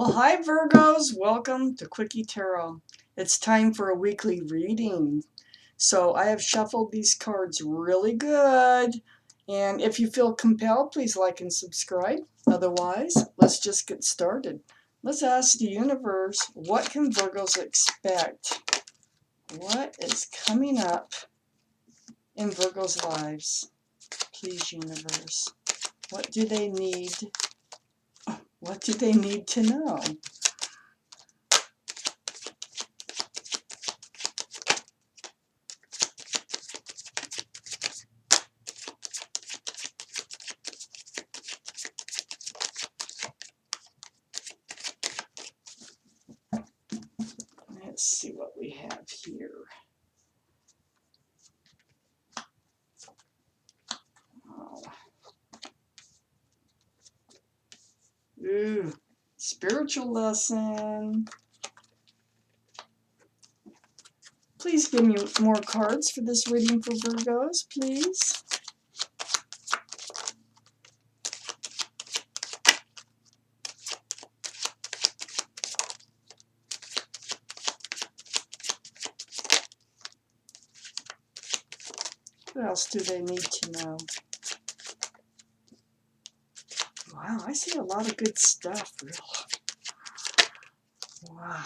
Well, hi Virgos, welcome to Quickie Tarot. It's time for a weekly reading. So I have shuffled these cards really good. And if you feel compelled, please like and subscribe. Otherwise, let's just get started. Let's ask the universe, what can Virgos expect? What is coming up in Virgos' lives? Please, universe. What do they need? What do they need to know? Let's see what we have here. Oh. Ooh, spiritual lesson. Please give me more cards for this reading for Virgos, please. What else do they need to know? Wow, I see a lot of good stuff, really. Wow.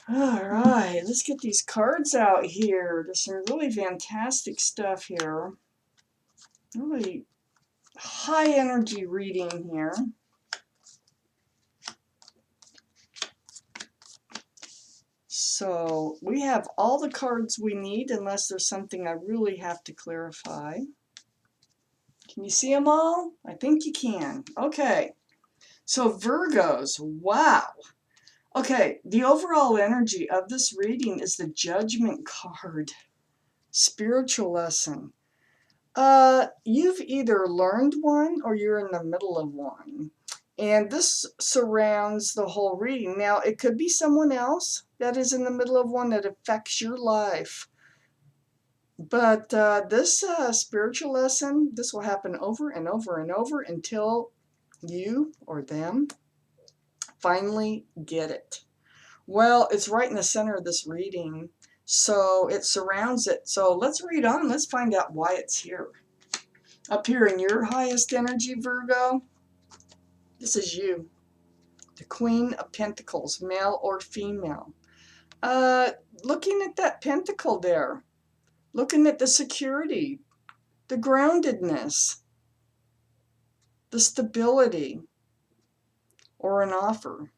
All right, let's get these cards out here. There's some really fantastic stuff here. Really high energy reading here. So we have all the cards we need unless there's something I really have to clarify. Can you see them all? I think you can. Okay. So Virgos, wow. Okay, the overall energy of this reading is the Judgment card. Spiritual lesson. You've either learned one or you're in the middle of one. And this surrounds the whole reading. Now, it could be someone else that is in the middle of one that affects your life. But this spiritual lesson, this will happen over and over and over until you or them finally get it. Well, it's right in the center of this reading, so it surrounds it. So let's read on. Let's find out why it's here. Up here in your highest energy, Virgo, this is you. The Queen of Pentacles, male or female. Looking at that pentacle there, looking at the security, the groundedness, the stability, or an offer.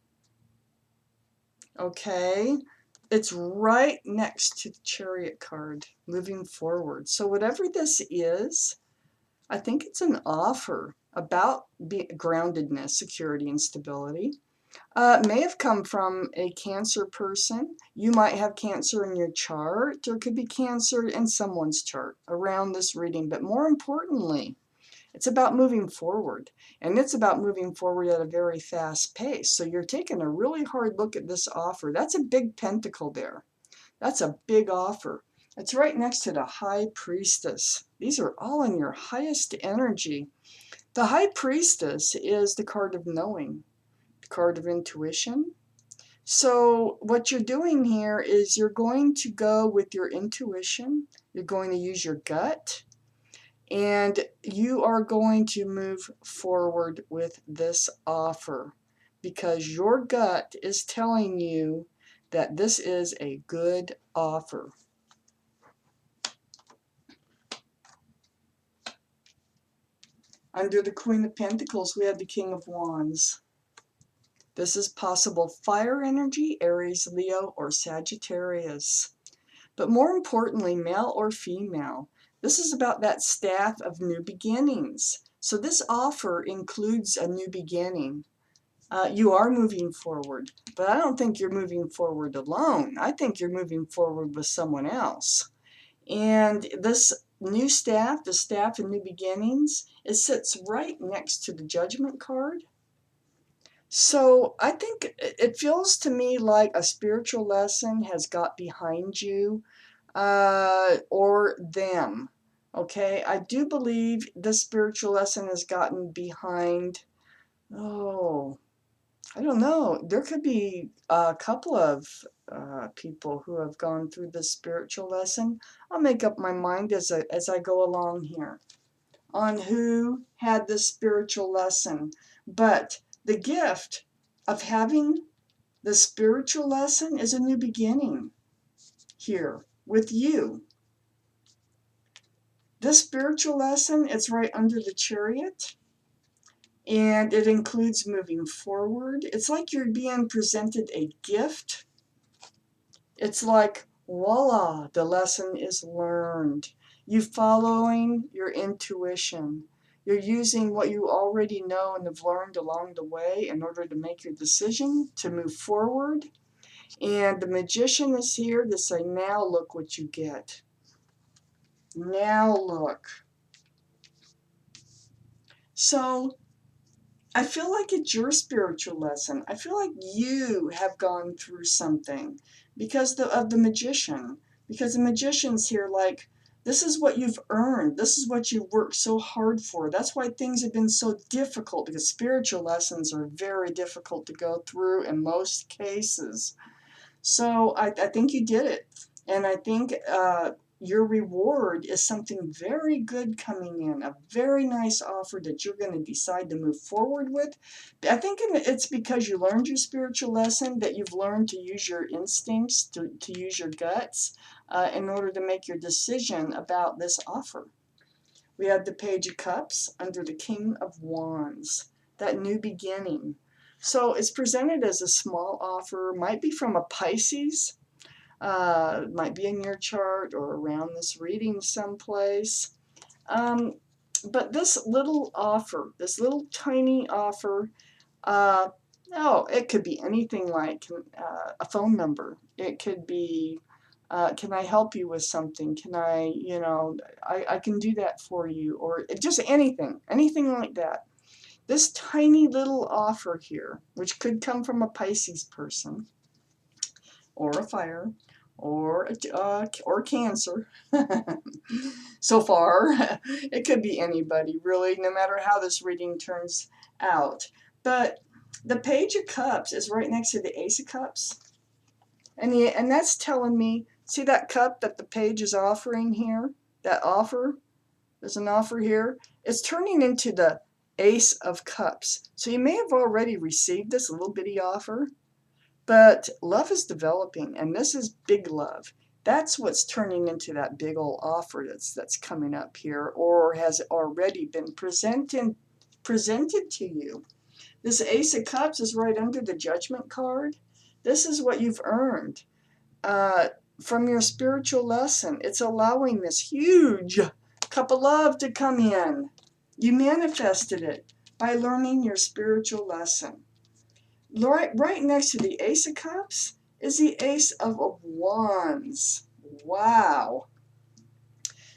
Okay, it's right next to the Chariot card, moving forward. So whatever this is, I think it's an offer about groundedness, security, and stability. May have come from a Cancer person. You might have Cancer in your chart. There could be Cancer in someone's chart around this reading. But more importantly, it's about moving forward. And it's about moving forward at a very fast pace. So you're taking a really hard look at this offer. That's a big pentacle there. That's a big offer. It's right next to the High Priestess. These are all in your highest energy. The High Priestess is the card of knowing, the card of intuition. So what you're doing here is you're going to go with your intuition. You're going to use your gut. And you are going to move forward with this offer because your gut is telling you that this is a good offer. Under the Queen of Pentacles, we have the King of Wands. This is possible fire energy, Aries, Leo, or Sagittarius. But more importantly, male or female. This is about that staff of new beginnings. So this offer includes a new beginning. You are moving forward, but I don't think you're moving forward alone. I think you're moving forward with someone else. And this new staff, the staff of new beginnings, it sits right next to the Judgment card. So I think it feels to me like a spiritual lesson has got behind you or them. Okay, I do believe this spiritual lesson has gotten behind, oh, I don't know. There could be a couple of people who have gone through this spiritual lesson. I'll make up my mind as I go along here on who had this spiritual lesson. But the gift of having the spiritual lesson is a new beginning here with you. This spiritual lesson, it's right under the Chariot. And it includes moving forward. It's like you're being presented a gift. It's like, voila, the lesson is learned. You're following your intuition. You're using what you already know and have learned along the way in order to make your decision to move forward. And the magician is here to say, now look what you get. Now look. So I feel like it's your spiritual lesson. I feel like you have gone through something because of the magician. Because the magician's here like, this is what you've earned. This is what you've worked so hard for. That's why things have been so difficult, because spiritual lessons are very difficult to go through in most cases. So I think you did it. And I think your reward is something very good coming in, a very nice offer that you're going to decide to move forward with. I think it's because you learned your spiritual lesson, that you've learned to use your instincts, to use your guts in order to make your decision about this offer. We have the Page of Cups under the King of Wands, that new beginning. So it's presented as a small offer, might be from a Pisces, might be in your chart or around this reading someplace. But this little offer, this little tiny offer, it could be anything like a phone number. It could be, can I help you with something? Can I, I can do that for you, or just anything like that. This tiny little offer here, which could come from a Pisces person, or a fire, or Cancer. So far, it could be anybody, really, no matter how this reading turns out. But the Page of Cups is right next to the Ace of Cups. And that's telling me, see that cup that the page is offering here? That offer? There's an offer here. It's turning into the Ace of Cups. So you may have already received this little bitty offer, but love is developing, and this is big love. That's what's turning into that big old offer that's coming up here, or has already been presented to you. This Ace of Cups is right under the Judgment card. This is what you've earned from your spiritual lesson. It's allowing this huge cup of love to come in. You manifested it by learning your spiritual lesson. Right next to the Ace of Cups is the Ace of Wands. Wow.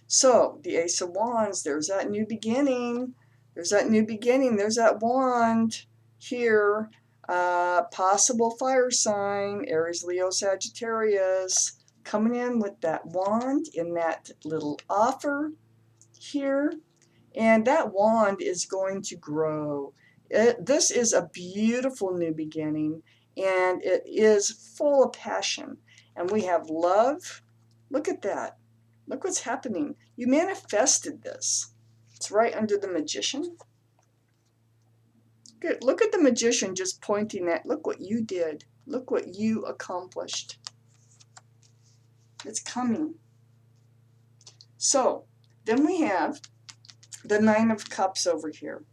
So the Ace of Wands, there's that new beginning. There's that wand here. Possible fire sign, Aries, Leo, Sagittarius, coming in with that wand in that little offer here. And that wand is going to grow. This is a beautiful new beginning, and it is full of passion. And we have love. Look at that. Look what's happening. You manifested this. It's right under the Magician. Good. Look at the Magician just pointing at, look what you did. Look what you accomplished. It's coming. So, then we have the Nine of Cups over here.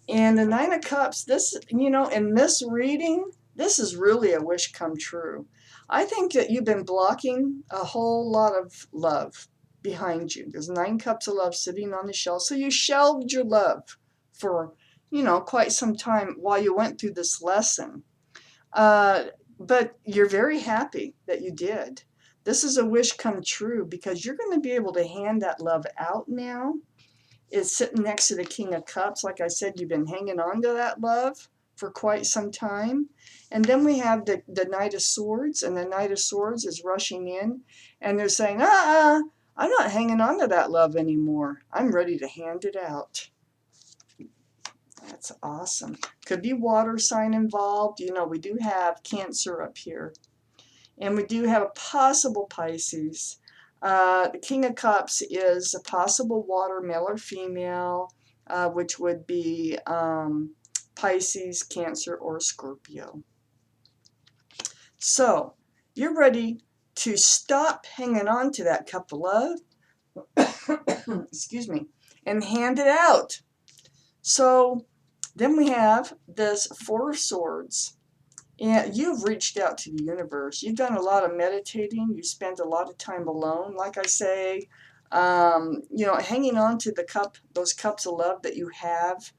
And the Nine of Cups, this, in this reading, this is really a wish come true. I think that you've been blocking a whole lot of love behind you. There's 9 cups of love sitting on the shelf. So you shelved your love for, quite some time while you went through this lesson. But you're very happy that you did. This is a wish come true, because you're going to be able to hand that love out now. It's sitting next to the King of Cups. Like I said, you've been hanging on to that love for quite some time. And then we have the Knight of Swords, and the Knight of Swords is rushing in, and they're saying, I'm not hanging on to that love anymore. I'm ready to hand it out. That's awesome. Could be water sign involved. You know, we do have Cancer up here. And we do have a possible Pisces. The King of Cups is a possible water, male or female, which would be Pisces, Cancer, or Scorpio. So, you're ready to stop hanging on to that cup of love, excuse me, and hand it out. So, then we have this Four of Swords. And you've reached out to the universe. You've done a lot of meditating. You spend a lot of time alone. Like I say, you know, hanging on to the cup, those cups of love that you have.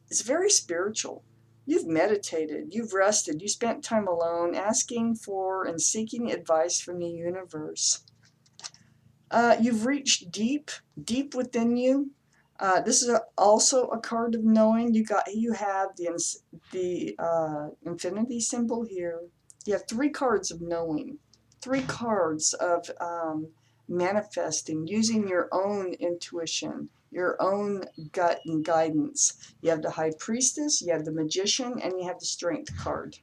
It's very spiritual. You've meditated. You've rested. You spent time alone, asking for and seeking advice from the universe. You've reached deep, deep within you. This is also a card of knowing. You have the infinity symbol here. You have 3 cards of knowing, 3 cards of manifesting, using your own intuition, your own gut and guidance. You have the High Priestess, you have the Magician, and you have the Strength card.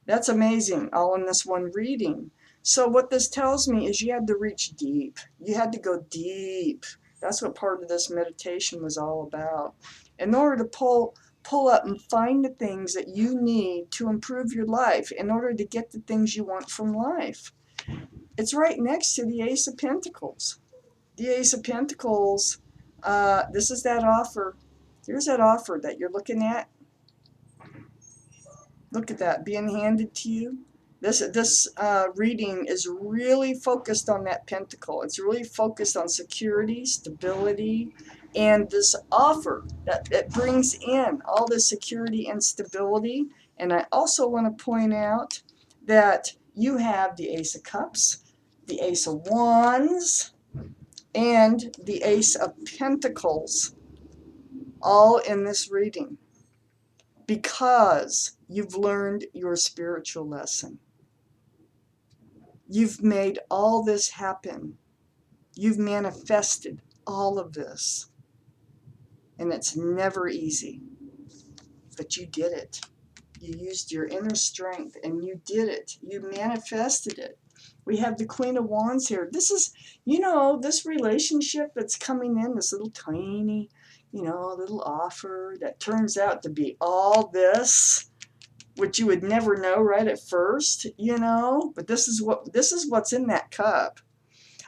That's amazing, all in this one reading. So what this tells me is you had to reach deep. You had to go deep. That's what part of this meditation was all about. In order to pull up and find the things that you need to improve your life, in order to get the things you want from life. It's right next to the Ace of Pentacles. The Ace of Pentacles, this is that offer. Here's that offer that you're looking at. Look at that being handed to you. This reading is really focused on that pentacle. It's really focused on security, stability, and this offer that it brings in all this security and stability. And I also want to point out that you have the Ace of Cups, the Ace of Wands, and the Ace of Pentacles all in this reading, because you've learned your spiritual lesson. You've made all this happen. You've manifested all of this. And it's never easy. But you did it. You used your inner strength and you did it. You manifested it. We have the Queen of Wands here. This is, you know, this relationship that's coming in, this little tiny, you know, little offer that turns out to be all this, which you would never know right at first, you know, but this is what's in that cup.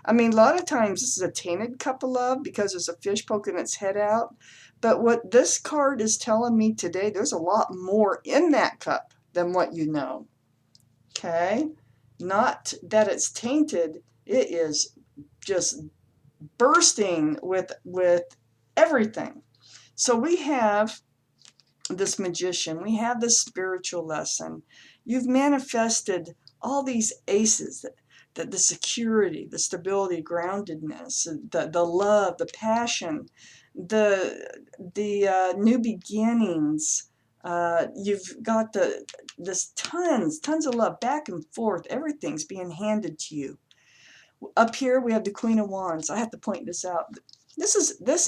I mean, a lot of times this is a tainted cup of love because there's a fish poking its head out. But what this card is telling me today, there's a lot more in that cup than what you know. Okay? Not that it's tainted, it is just bursting with everything. So we have this Magician, we have this spiritual lesson. You've manifested all these aces, the security, the stability, groundedness, the love, the passion, the new beginnings. You've got this tons of love back and forth. Everything's being handed to you. Up here we have the Queen of Wands. I have to point this out. This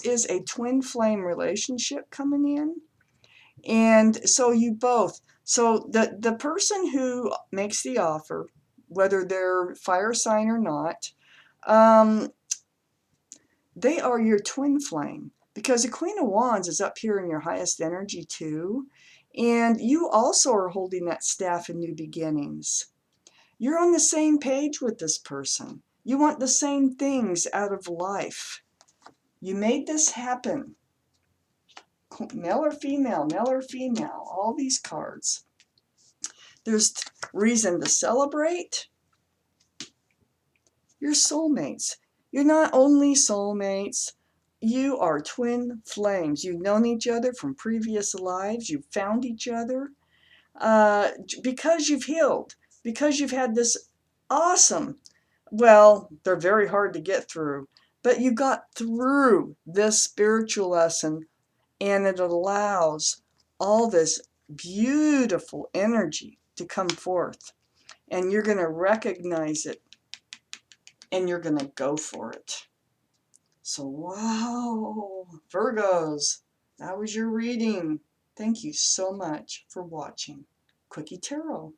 is a twin flame relationship coming in. And so you both, so the person who makes the offer, whether they're fire sign or not, they are your twin flame, because the Queen of Wands is up here in your highest energy too. And you also are holding that staff in new beginnings. You're on the same page with this person. You want the same things out of life. You made this happen. Male or female, all these cards. There's reason to celebrate. You're soulmates. You're not only soulmates, you are twin flames. You've known each other from previous lives. You've found each other because you've healed, because you've had this awesome, well, they're very hard to get through, but you got through this spiritual lesson. And it allows all this beautiful energy to come forth. And you're going to recognize it and you're going to go for it. So, wow, Virgos, that was your reading. Thank you so much for watching Quickie Tarot.